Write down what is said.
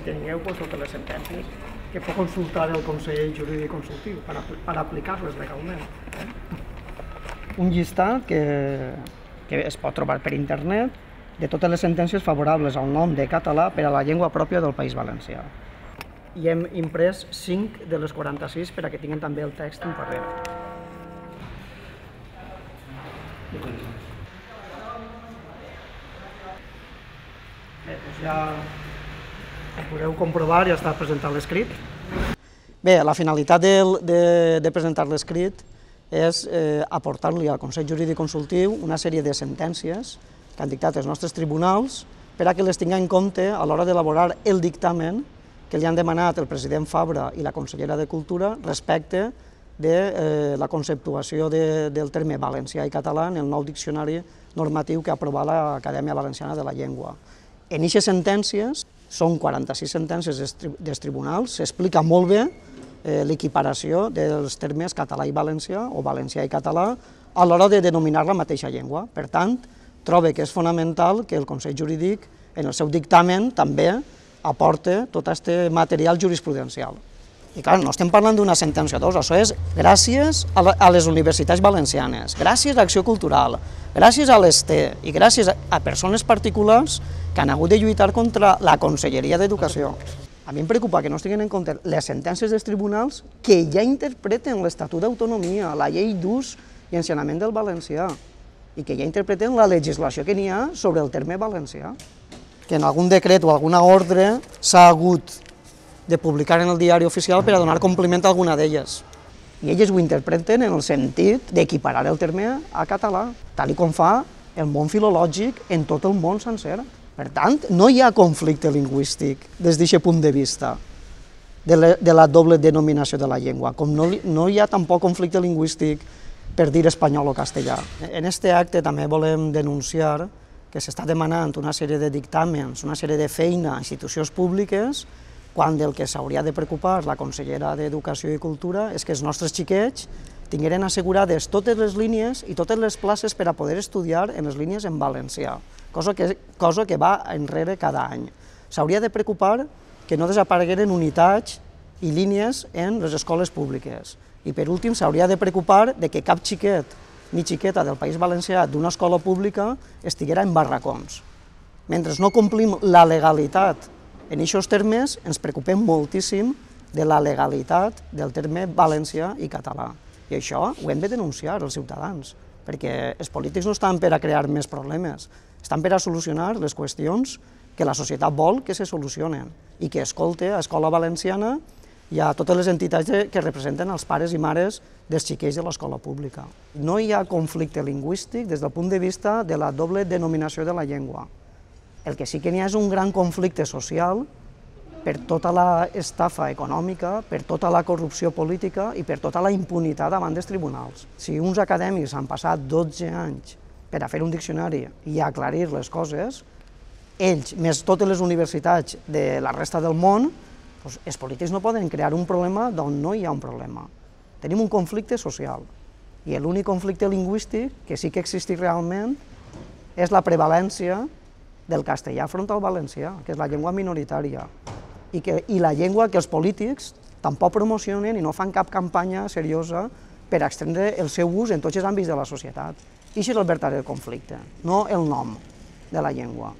si tingueu totes les sentències que pot consultar el Consell Jurídic Consultiu per aplicar-les legalment. Un llistat que es pot trobar per internet de totes les sentències favorables al nom de català per a la llengua pròpia del País Valencià. I hem imprès 5 de les 46 per a que tinguin també el text en paper. Bé, doncs ja ho podeu comprovar, ja està presentat l'escrit. Bé, la finalitat de presentar l'escrit és aportar-li al Consell Jurídic Consultiu una sèrie de sentències que han dictat els nostres tribunals per a que les tingui en compte a l'hora d'elaborar el dictamen que li han demanat el president Fabra i la consellera de Cultura respecte de la conceptuació del terme valencià i català en el nou diccionari normatiu que ha aprovat l'Acadèmia Valenciana de la Llengua. En aquestes sentències, són 46 sentències dels tribunals, s'explica molt bé l'equiparació dels termes català i valencià o valencià i català a l'hora de denominar la mateixa llengua. Per tant, trobo que és fonamental que el Consell Jurídic, en el seu dictamen, també aporta tot aquest material jurisprudencial. I clar, no estem parlant d'una sentència o dos, això és gràcies a les universitats valencianes, gràcies a Acció Cultural, gràcies a l'ESTE i gràcies a persones particulars que han hagut de lluitar contra la Conselleria d'Educació. A mi em preocupa que no es tinguin en compte les sentències dels tribunals que ja interpreten l'Estatut d'Autonomia, la llei d'ús i ensenyament del valencià, i que ja interpreten la legislació que n'hi ha sobre el terme valencià, que en algun decret o alguna ordre s'ha hagut de publicar en el diari oficial per a donar compliment a alguna d'elles. I elles ho interpreten en el sentit d'equiparar el terme a català, tal com fa el món filològic en tot el món sencer. Per tant, no hi ha conflicte lingüístic des d'aquest punt de vista de la doble denominació de la llengua, com no hi ha tampoc conflicte lingüístic per dir espanyol o castellà. En aquest acte també volem denunciar que s'està demanant una sèrie de dictàmens, una sèrie de feina a institucions públiques, quan del que s'hauria de preocupar la consellera d'Educació i Cultura és que els nostres xiquets tingueren assegurades totes les línies i totes les places per a poder estudiar en les línies en valencià, cosa que va enrere cada any. S'hauria de preocupar que no desaparegueren unitats i línies en les escoles públiques. I per últim s'hauria de preocupar de que cap xiquet ni xiqueta del País Valencià d'una escola pública estiguera en barracons. Mentre no complim la legalitat en aquests termes, ens preocupem moltíssim de la legalitat del terme valencià i català. I això ho hem de denunciar els ciutadans, perquè els polítics no estan per a crear més problemes, estan per a solucionar les qüestions que la societat vol que se solucionen i que escolte a Escola Valenciana i a totes les entitats que representen els pares i mares dels xiquets de l'escola pública. No hi ha conflicte lingüístic des del punt de vista de la doble denominació de la llengua. El que sí que n'hi ha és un gran conflicte social per tota l'estafa econòmica, per tota la corrupció política i per tota la impunitat davant dels tribunals. Si uns acadèmics han passat 12 anys per a fer un diccionari i aclarir les coses, ells, més totes les universitats de la resta del món, els polítics no poden crear un problema d'on no hi ha un problema. Tenim un conflicte social i l'únic conflicte lingüístic que sí que existeix realment és la prevalència del castellà front al valencià, que és la llengua minoritària, i la llengua que els polítics tampoc promocionen i no fan cap campanya seriosa per extendre el seu ús en tots els àmbits de la societat. I això és el verdader conflicte, no el nom de la llengua.